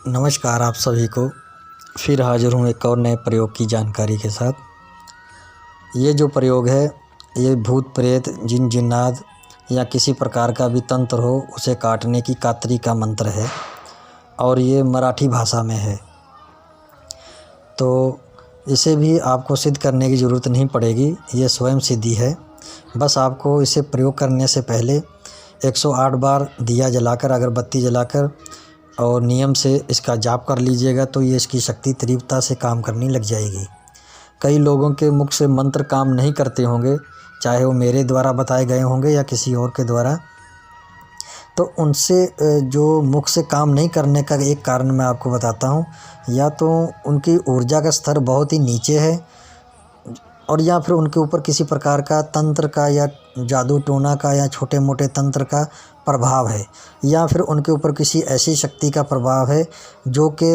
नमस्कार आप सभी को। फिर हाज़िर हूँ एक और नए प्रयोग की जानकारी के साथ। ये जो प्रयोग है ये भूत प्रेत जिन जिन्नात या किसी प्रकार का भी तंत्र हो उसे काटने की कातरी का मंत्र है और ये मराठी भाषा में है। तो इसे भी आपको सिद्ध करने की ज़रूरत नहीं पड़ेगी, ये स्वयं सिद्धि है। बस आपको इसे प्रयोग करने से पहले 108 बार दिया जलाकर, अगरबत्ती जलाकर और नियम से इसका जाप कर लीजिएगा तो ये इसकी शक्ति तीव्रता से काम करने लग जाएगी। कई लोगों के मुख से मंत्र काम नहीं करते होंगे, चाहे वो मेरे द्वारा बताए गए होंगे या किसी और के द्वारा। तो उनसे जो मुख से काम नहीं करने का एक कारण मैं आपको बताता हूँ। या तो उनकी ऊर्जा का स्तर बहुत ही नीचे है और या फिर उनके ऊपर किसी प्रकार का तंत्र का या जादू टोना का या छोटे मोटे तंत्र का प्रभाव है, या फिर उनके ऊपर किसी ऐसी शक्ति का प्रभाव है जो कि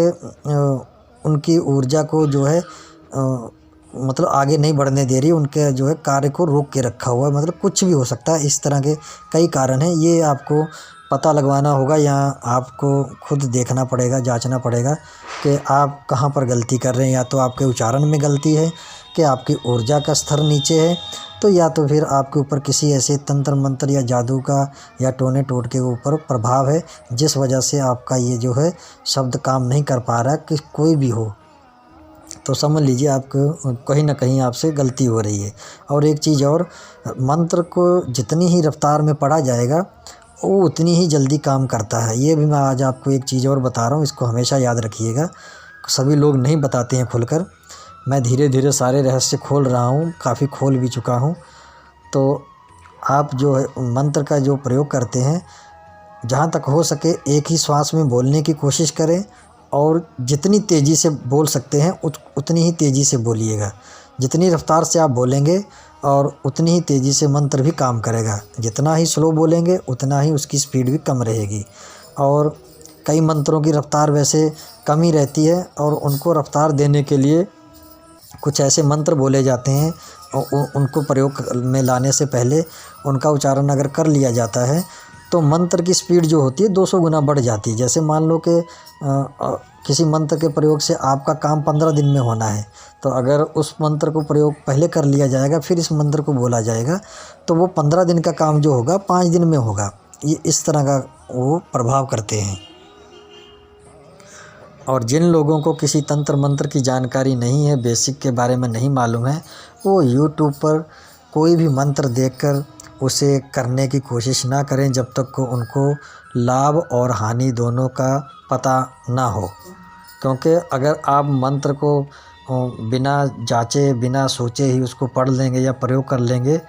उनकी ऊर्जा को जो है मतलब आगे नहीं बढ़ने दे रही, उनके जो है कार्य को रोक के रखा हुआ है। मतलब कुछ भी हो सकता है, इस तरह के कई कारण हैं। ये आपको पता लगवाना होगा या आपको खुद देखना पड़ेगा, जांचना पड़ेगा कि आप कहाँ पर गलती कर रहे हैं। या तो आपके उच्चारण में गलती है कि आपकी ऊर्जा का स्तर नीचे है, तो या तो फिर आपके ऊपर किसी ऐसे तंत्र मंत्र या जादू का या टोने टोटके के ऊपर प्रभाव है जिस वजह से आपका ये जो है शब्द काम नहीं कर पा रहा है। कि कोई भी हो तो समझ लीजिए आपको कहीं ना कहीं आपसे गलती हो रही है। और एक चीज़ और, मंत्र को जितनी ही रफ्तार में पढ़ा जाएगा वो उतनी ही जल्दी काम करता है। ये भी मैं आज आपको एक चीज़ और बता रहा हूँ, इसको हमेशा याद रखिएगा। सभी लोग नहीं बताते हैं खुलकर, मैं धीरे धीरे सारे रहस्य खोल रहा हूँ, काफ़ी खोल भी चुका हूँ। तो आप जो है मंत्र का जो प्रयोग करते हैं, जहाँ तक हो सके एक ही श्वास में बोलने की कोशिश करें और जितनी तेज़ी से बोल सकते हैं उतनी ही तेज़ी से बोलिएगा। जितनी रफ्तार से आप बोलेंगे और उतनी ही तेज़ी से मंत्र भी काम करेगा। जितना ही स्लो बोलेंगे उतना ही उसकी स्पीड भी कम रहेगी। और कई मंत्रों की रफ्तार वैसे कम ही रहती है और उनको रफ्तार देने के लिए कुछ ऐसे मंत्र बोले जाते हैं और उनको प्रयोग में लाने से पहले उनका उच्चारण अगर कर लिया जाता है तो मंत्र की स्पीड जो होती है 200 गुना बढ़ जाती है। जैसे मान लो कि किसी मंत्र के प्रयोग से आपका काम 15 दिन में होना है, तो अगर उस मंत्र को प्रयोग पहले कर लिया जाएगा फिर इस मंत्र को बोला जाएगा तो वो 15 दिन का काम जो होगा 5 दिन में होगा। ये इस तरह का वो प्रभाव करते हैं। और जिन लोगों को किसी तंत्र मंत्र की जानकारी नहीं है, बेसिक के बारे में नहीं मालूम है, वो यूट्यूब पर कोई भी मंत्र देखकर उसे करने की कोशिश ना करें जब तक को उनको लाभ और हानि दोनों का पता ना हो। क्योंकि अगर आप मंत्र को बिना जांचे बिना सोचे ही उसको पढ़ लेंगे या प्रयोग कर लेंगे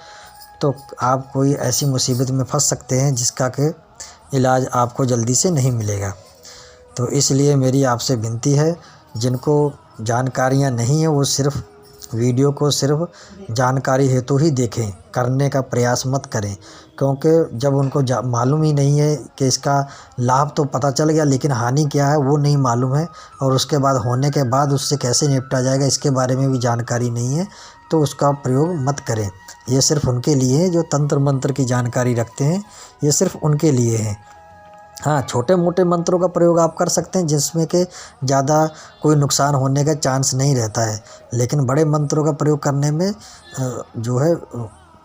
तो आप कोई ऐसी मुसीबत में फंस सकते हैं जिसका कि इलाज आपको जल्दी से नहीं मिलेगा। तो इसलिए मेरी आपसे विनती है, जिनको जानकारियां नहीं हैं वो सिर्फ़ वीडियो को सिर्फ जानकारी हेतु ही देखें, करने का प्रयास मत करें। क्योंकि जब उनको मालूम ही नहीं है कि इसका लाभ तो पता चल गया लेकिन हानि क्या है वो नहीं मालूम है, और उसके बाद होने के बाद उससे कैसे निपटा जाएगा इसके बारे में भी जानकारी नहीं है, तो उसका प्रयोग मत करें। ये सिर्फ़ उनके लिए है जो तंत्र मंत्र की जानकारी रखते हैं, ये सिर्फ़ उनके लिए है। हाँ, छोटे मोटे मंत्रों का प्रयोग आप कर सकते हैं जिसमें कि ज़्यादा कोई नुकसान होने का चांस नहीं रहता है, लेकिन बड़े मंत्रों का प्रयोग करने में जो है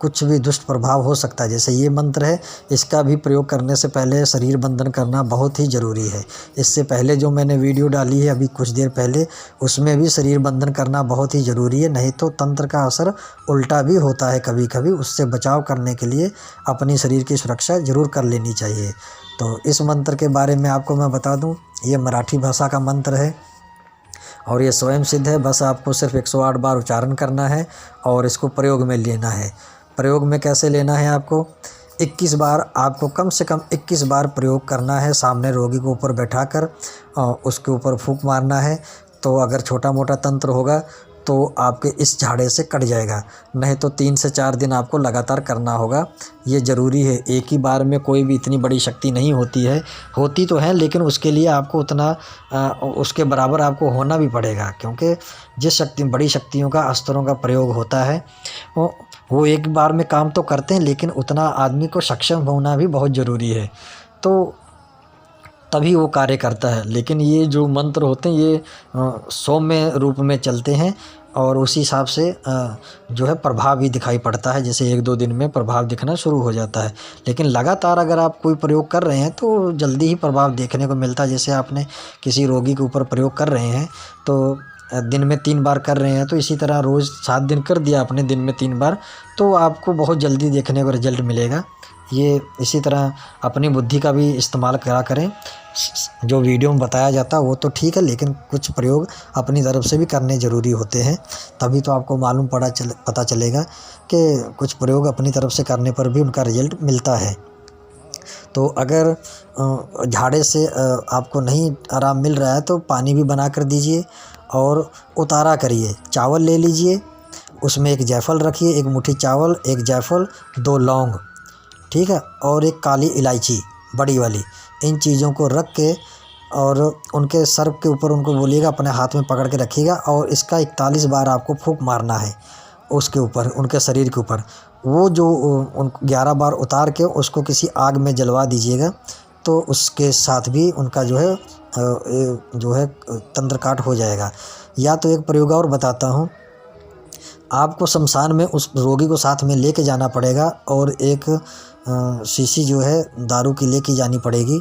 कुछ भी दुष्ट प्रभाव हो सकता है। जैसे ये मंत्र है, इसका भी प्रयोग करने से पहले शरीर बंधन करना बहुत ही ज़रूरी है। इससे पहले जो मैंने वीडियो डाली है अभी कुछ देर पहले, उसमें भी शरीर बंधन करना बहुत ही ज़रूरी है, नहीं तो तंत्र का असर उल्टा भी होता है कभी कभी। उससे बचाव करने के लिए अपनी शरीर की सुरक्षा ज़रूर कर लेनी चाहिए। तो इस मंत्र के बारे में आपको मैं बता दूं, ये मराठी भाषा का मंत्र है और ये स्वयं सिद्ध है। बस आपको सिर्फ 108 बार उच्चारण करना है और इसको प्रयोग में लेना है। प्रयोग में कैसे लेना है, आपको 21 बार, आपको कम से कम 21 बार प्रयोग करना है। सामने रोगी को ऊपर बैठाकर उसके ऊपर फूंक मारना है। तो अगर छोटा मोटा तंत्र होगा तो आपके इस झाड़े से कट जाएगा, नहीं तो 3 से 4 दिन आपको लगातार करना होगा। ये ज़रूरी है, एक ही बार में कोई भी इतनी बड़ी शक्ति नहीं होती है, होती तो है लेकिन उसके लिए आपको उतना उसके बराबर आपको होना भी पड़ेगा। क्योंकि जिस बड़ी शक्तियों का अस्त्रों का प्रयोग होता है वो एक बार में काम तो करते हैं, लेकिन उतना आदमी को सक्षम होना भी बहुत ज़रूरी है। तो तभी वो कार्य करता है। लेकिन ये जो मंत्र होते हैं ये सौम्य रूप में चलते हैं और उसी हिसाब से जो है प्रभाव भी दिखाई पड़ता है। जैसे 1-2 दिन में प्रभाव दिखना शुरू हो जाता है। लेकिन लगातार अगर आप कोई प्रयोग कर रहे हैं तो जल्दी ही प्रभाव देखने को मिलता है। जैसे आपने किसी रोगी के ऊपर प्रयोग कर रहे हैं तो दिन में 3 बार कर रहे हैं, तो इसी तरह रोज़ 7 दिन कर दिया आपने, दिन में 3 बार, तो आपको बहुत जल्दी देखने को रिजल्ट मिलेगा। ये इसी तरह अपनी बुद्धि का भी इस्तेमाल करा करें। जो वीडियो में बताया जाता है वो तो ठीक है, लेकिन कुछ प्रयोग अपनी तरफ से भी करने ज़रूरी होते हैं। तभी तो आपको मालूम पता चलेगा कि कुछ प्रयोग अपनी तरफ से करने पर भी उनका रिजल्ट मिलता है। तो अगर झाड़े से आपको नहीं आराम मिल रहा है तो पानी भी बना कर दीजिए और उतारा करिए। चावल ले लीजिए, उसमें एक जायफल रखिए, 1 मुट्ठी चावल, 1 जायफल, 2 लौंग, ठीक है, और 1 काली इलायची बड़ी वाली। इन चीज़ों को रख के और उनके सर के ऊपर उनको बोलिएगा अपने हाथ में पकड़ के रखिएगा और इसका 41 बार आपको फूंक मारना है उसके ऊपर, उनके शरीर के ऊपर। वो जो उन 11 बार उतार के उसको किसी आग में जलवा दीजिएगा, तो उसके साथ भी उनका जो है तंत्र काट हो जाएगा। या तो एक प्रयोग और बताता हूँ, आपको शमशान में उस रोगी को साथ में लेके जाना पड़ेगा और एक शीशी जो है दारू की लेके जानी पड़ेगी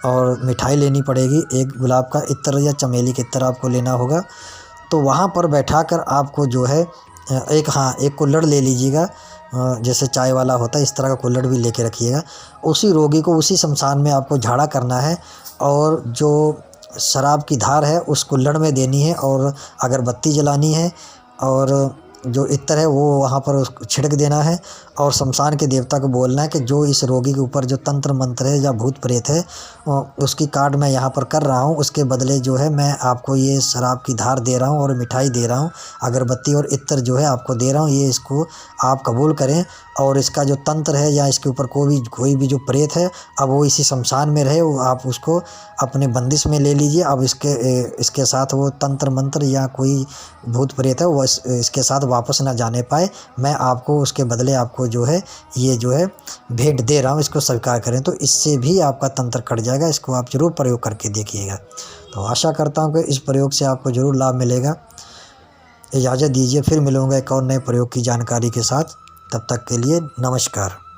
और मिठाई लेनी पड़ेगी। एक गुलाब का इत्र या चमेली के इत्र आपको लेना होगा। तो वहाँ पर बैठाकर आपको जो है एक कुल्हड़ ले लीजिएगा, जैसे चाय वाला होता है इस तरह का कुल्हड़ भी लेके रखिएगा। उसी रोगी को उसी शमशान में आपको झाड़ा करना है और जो शराब की धार है उस कुल्हड़ में देनी है और अगरबत्ती जलानी है और जो इत्र है वो वहाँ पर छिड़क देना है और शमशान के देवता को बोलना है कि जो इस रोगी के ऊपर जो तंत्र मंत्र है या भूत प्रेत है उसकी काट मैं यहाँ पर कर रहा हूँ, उसके बदले जो है मैं आपको ये शराब की धार दे रहा हूँ और मिठाई दे रहा हूँ, अगरबत्ती और इत्र जो है आपको दे रहा हूँ, ये इसको आप कबूल करें और इसका जो तंत्र है या इसके ऊपर कोई भी जो प्रेत है अब वो इसी शमशान में रहे, वो आप उसको अपने बंदिश में ले लीजिए। अब इसके साथ वो तंत्र मंत्र या कोई भूत प्रेत है वो इसके साथ वापस ना जाने पाए। मैं आपको उसके बदले आपको जो है ये जो है भेंट दे रहा हूँ, इसको स्वीकार करें। तो इससे भी आपका तंत्र कट जाएगा। इसको आप ज़रूर प्रयोग करके देखिएगा। तो आशा करता हूँ कि इस प्रयोग से आपको ज़रूर लाभ मिलेगा। इजाज़त दीजिए, फिर मिलूँगा एक और नए प्रयोग की जानकारी के साथ। तब तक के लिए नमस्कार।